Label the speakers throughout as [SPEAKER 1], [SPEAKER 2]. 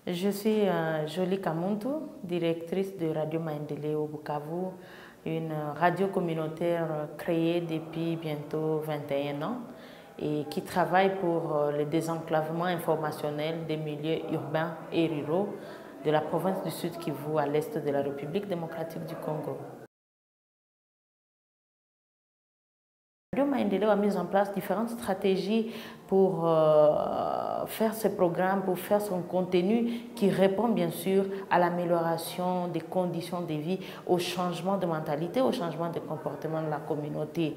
[SPEAKER 1] Je suis Jolie Kamuntu, directrice de Radio Maendeleo Bukavu, une radio communautaire créée depuis bientôt 21 ans et qui travaille pour le désenclavement informationnel des milieux urbains et ruraux de la province du Sud Kivu à l'est de la République démocratique du Congo. Radio Maendeleo a mis en place différentes stratégies pour faire ce programme, pour faire son contenu qui répond bien sûr à l'amélioration des conditions de vie, au changement de mentalité, au changement de comportement de la communauté.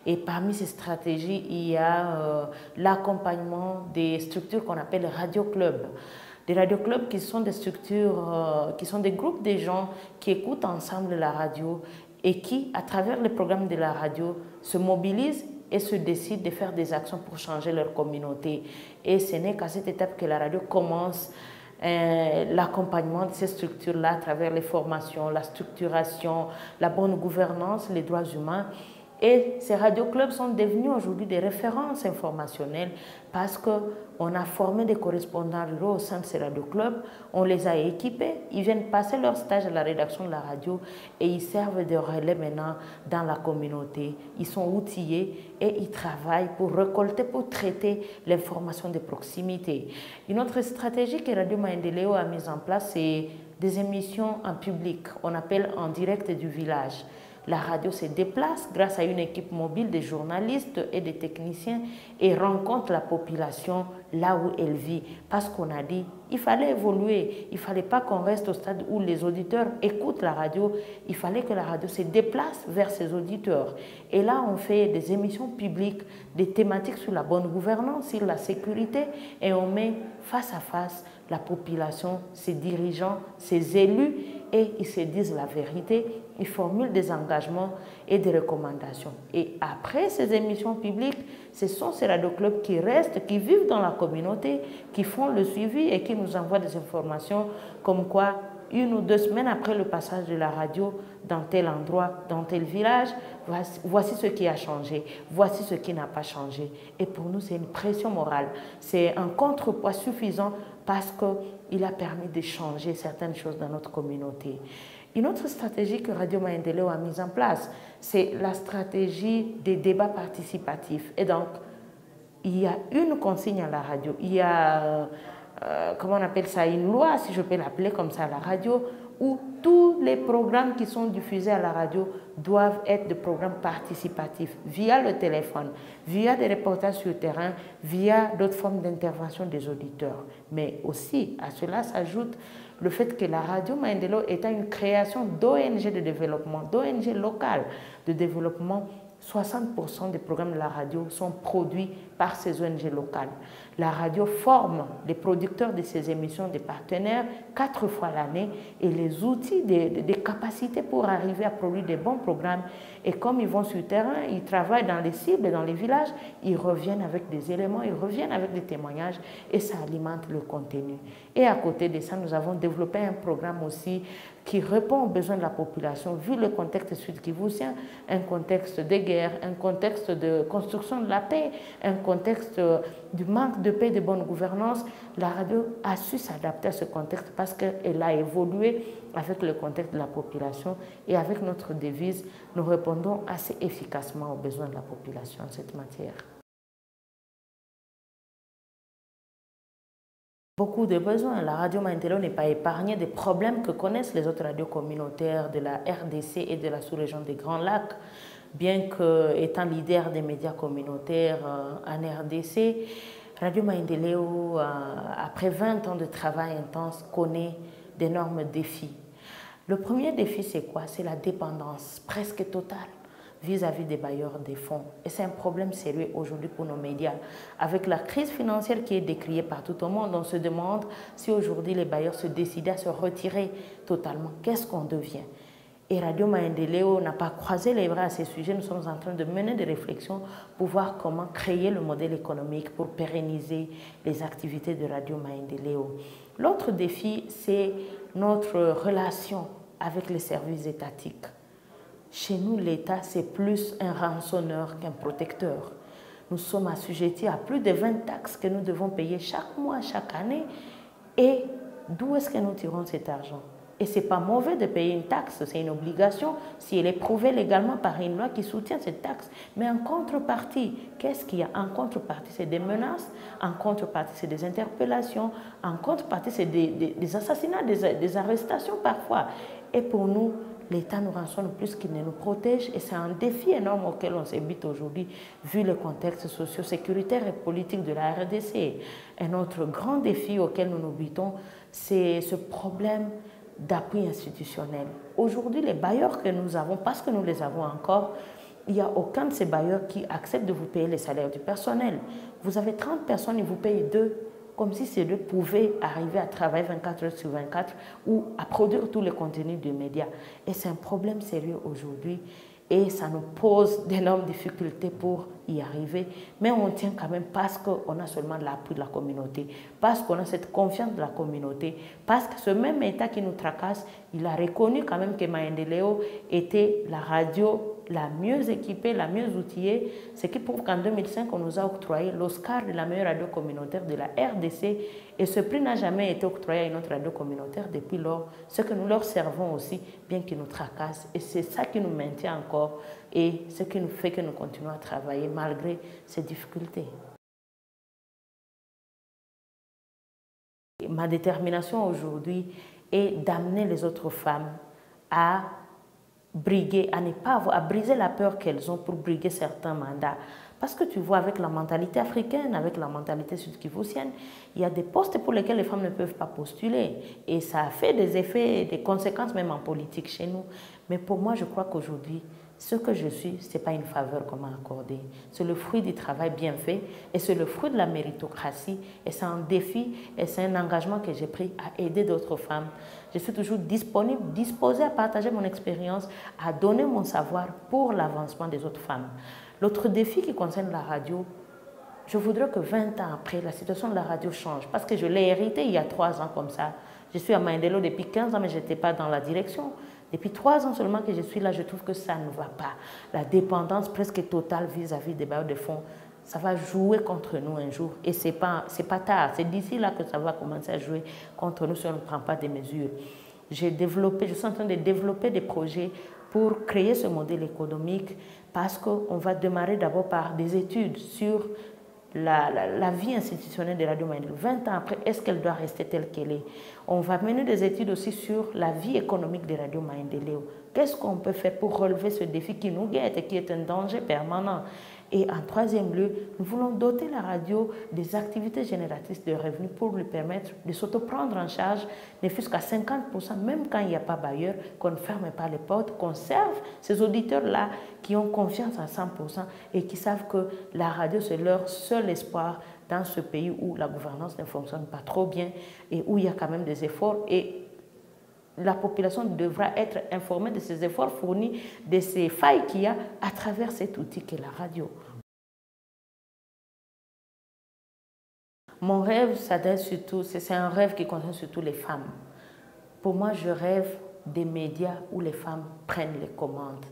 [SPEAKER 1] Et parmi ces stratégies, il y a l'accompagnement des structures qu'on appelle les radio-clubs. Des radio-clubs qui sont des structures, qui sont des groupes de gens qui écoutent ensemble la radio et qui, à travers les programmes de la radio, se mobilisent et se décident de faire des actions pour changer leur communauté. Et ce n'est qu'à cette étape que la radio commence l'accompagnement de ces structures-là à travers les formations, la structuration, la bonne gouvernance, les droits humains. Et ces radioclubs sont devenus aujourd'hui des références informationnelles parce qu'on a formé des correspondants ruraux au sein de ces radioclubs, on les a équipés, ils viennent passer leur stage à la rédaction de la radio et ils servent de relais maintenant dans la communauté. Ils sont outillés et ils travaillent pour récolter, pour traiter l'information de proximité. Une autre stratégie que Radio Maendeleo a mise en place, c'est des émissions en public, on appelle en direct du village. La radio se déplace grâce à une équipe mobile de journalistes et de techniciens et rencontre la population là où elle vit. Parce qu'on a dit, il fallait évoluer, il ne fallait pas qu'on reste au stade où les auditeurs écoutent la radio, il fallait que la radio se déplace vers ses auditeurs. Et là, on fait des émissions publiques, des thématiques sur la bonne gouvernance, sur la sécurité, et on met face à face la population, ses dirigeants, ses élus, et ils se disent la vérité, ils formulent des engagements et des recommandations. Et après ces émissions publiques, ce sont ces radioclubs qui restent, qui vivent dans la communauté, qui font le suivi et qui nous envoient des informations comme quoi, 1 ou 2 semaines après le passage de la radio dans tel endroit, dans tel village, voici ce qui a changé, voici ce qui n'a pas changé. Et pour nous, c'est une pression morale, c'est un contrepoids suffisant parce qu'il a permis de changer certaines choses dans notre communauté. Une autre stratégie que Radio Maendeleo a mise en place, c'est la stratégie des débats participatifs. Et donc, il y a une consigne à la radio, il y a, comment on appelle ça, une loi, si je peux l'appeler comme ça, à la radio, où tous les programmes qui sont diffusés à la radio doivent être des programmes participatifs via le téléphone, via des reportages sur le terrain, via d'autres formes d'intervention des auditeurs. Mais aussi, à cela s'ajoute le fait que la radio Maendeleo est une création d'ONG de développement, d'ONG locales de développement. 60% des programmes de la radio sont produits par ces ONG locales. La radio forme les producteurs de ces émissions, des partenaires, 4 fois l'année et les outils, des capacités pour arriver à produire des bons programmes. Et comme ils vont sur le terrain, ils travaillent dans les cibles, dans les villages, ils reviennent avec des éléments, ils reviennent avec des témoignages et ça alimente le contenu. Et à côté de ça, nous avons développé un programme aussi qui répond aux besoins de la population, vu le contexte sud-kivusien, un contexte de guerre, un contexte de construction de la paix, un contexte du manque de paix, de bonne gouvernance. La radio a su s'adapter à ce contexte parce qu'elle a évolué avec le contexte de la population et avec notre devise, nous répondons assez efficacement aux besoins de la population en cette matière. Beaucoup de besoins. La radio Maendeleo n'est pas épargnée des problèmes que connaissent les autres radios communautaires de la RDC et de la sous-région des Grands Lacs. Bien qu'étant leader des médias communautaires en RDC, Radio Maendeleo, après 20 ans de travail intense, connaît d'énormes défis. Le premier défi, c'est quoi? C'est la dépendance presque totale vis-à-vis des bailleurs des fonds. Et c'est un problème sérieux aujourd'hui pour nos médias. Avec la crise financière qui est décriée partout au monde, on se demande si aujourd'hui les bailleurs se décident à se retirer totalement. Qu'est-ce qu'on devient? Et Radio Maendeleo n'a pas croisé les bras à ces sujets. Nous sommes en train de mener des réflexions pour voir comment créer le modèle économique pour pérenniser les activités de Radio Maendeleo. L'autre défi, c'est notre relation avec les services étatiques. Chez nous, l'État, c'est plus un rançonneur qu'un protecteur. Nous sommes assujettis à plus de 20 taxes que nous devons payer chaque mois, chaque année. Et d'où est-ce que nous tirons cet argent? Et ce n'est pas mauvais de payer une taxe, c'est une obligation si elle est prouvée légalement par une loi qui soutient cette taxe. Mais en contrepartie, qu'est-ce qu'il y a? En contrepartie, c'est des menaces, en contrepartie, c'est des interpellations, en contrepartie, c'est des assassinats, des arrestations parfois. Et pour nous, l'État nous rançonne plus qu'il ne nous protège et c'est un défi énorme auquel on s'habite aujourd'hui vu le contexte socio-sécuritaire et politique de la RDC. Un autre grand défi auquel nous nous butons, c'est ce problème d'appui institutionnel. Aujourd'hui, les bailleurs que nous avons, parce que nous les avons encore, il n'y a aucun de ces bailleurs qui accepte de vous payer les salaires du personnel. Vous avez 30 personnes, ils vous payent 2, comme si ces 2 pouvaient arriver à travailler 24 heures sur 24 ou à produire tous les contenus des médias. Et c'est un problème sérieux aujourd'hui et ça nous pose d'énormes difficultés pour y arriver. Mais on tient quand même parce qu'on a seulement l'appui de la communauté, parce qu'on a cette confiance de la communauté, parce que ce même État qui nous tracasse, il a reconnu quand même que Maendeleo était la radio la mieux équipée, la mieux outillée, ce qui prouve qu'en 2005, on nous a octroyé l'Oscar de la meilleure radio communautaire de la RDC et ce prix n'a jamais été octroyé à une autre radio communautaire depuis lors, ce que nous leur servons aussi, bien qu'ils nous tracassent. Et c'est ça qui nous maintient encore et ce qui nous fait que nous continuons à travailler malgré ces difficultés. Ma détermination aujourd'hui est d'amener les autres femmes à briguer, à ne pas avoir, à briser la peur qu'elles ont pour briguer certains mandats. Parce que tu vois, avec la mentalité africaine, avec la mentalité sud-kivusienne, il y a des postes pour lesquels les femmes ne peuvent pas postuler. Et ça a fait des effets, des conséquences même en politique chez nous. Mais pour moi, je crois qu'aujourd'hui, ce que je suis, ce n'est pas une faveur qu'on m'a accordée. C'est le fruit du travail bien fait et c'est le fruit de la méritocratie. Et c'est un défi et c'est un engagement que j'ai pris à aider d'autres femmes. Je suis toujours disponible, disposée à partager mon expérience, à donner mon savoir pour l'avancement des autres femmes. L'autre défi qui concerne la radio, je voudrais que 20 ans après, la situation de la radio change. Parce que je l'ai hérité il y a 3 ans comme ça. Je suis à Maendeleo depuis 15 ans, mais je n'étais pas dans la direction. Depuis 3 ans seulement que je suis là, je trouve que ça ne va pas. La dépendance presque totale vis-à-vis des bailleurs de fonds, ça va jouer contre nous un jour. Et ce n'est pas tard, c'est d'ici là que ça va commencer à jouer contre nous si on ne prend pas des mesures. Je suis en train de développer des projets pour créer ce modèle économique parce qu'on va démarrer d'abord par des études sur la vie institutionnelle de Radio Maendeleo. 20 ans après, est-ce qu'elle doit rester telle qu'elle est? On va mener des études aussi sur la vie économique de Radio Maendeleo. Qu'est-ce qu'on peut faire pour relever ce défi qui nous guette et qui est un danger permanent? Et en troisième lieu, nous voulons doter la radio des activités génératrices de revenus pour lui permettre de s'auto-prendre en charge, ne fût-ce qu'à 50%, même quand il n'y a pas bailleur, qu'on ne ferme pas les portes, qu'on serve ces auditeurs-là qui ont confiance à 100% et qui savent que la radio, c'est leur seul espoir dans ce pays où la gouvernance ne fonctionne pas trop bien et où il y a quand même des efforts. Et la population devra être informée de ces efforts fournis, de ces failles qu'il y a à travers cet outil qu'est la radio. Mon rêve, c'est un rêve qui concerne surtout les femmes. Pour moi, je rêve des médias où les femmes prennent les commandes.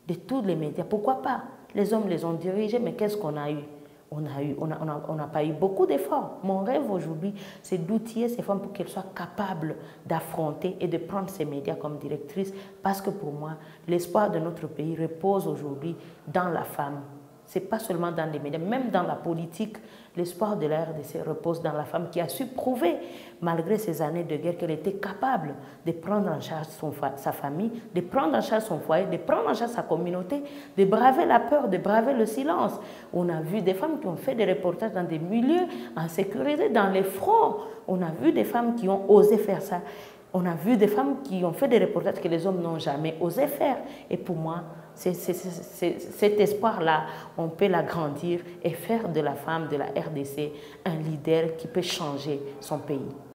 [SPEAKER 1] De tous les médias. Pourquoi pas? Les hommes les ont dirigés, mais qu'est-ce qu'on a eu? On n'a pas eu beaucoup d'efforts. Mon rêve aujourd'hui, c'est d'outiller ces femmes pour qu'elles soient capables d'affronter et de prendre ces médias comme directrices parce que pour moi, l'espoir de notre pays repose aujourd'hui dans la femme. Ce n'est pas seulement dans les médias, même dans la politique, l'espoir de la RDC repose dans la femme qui a su prouver, malgré ces années de guerre, qu'elle était capable de prendre en charge sa famille, de prendre en charge son foyer, de prendre en charge sa communauté, de braver la peur, de braver le silence. On a vu des femmes qui ont fait des reportages dans des milieux insécurisés, dans les fronts. On a vu des femmes qui ont osé faire ça. On a vu des femmes qui ont fait des reportages que les hommes n'ont jamais osé faire. Et pour moi, cet espoir-là, on peut l'agrandir et faire de la femme de la RDC un leader qui peut changer son pays.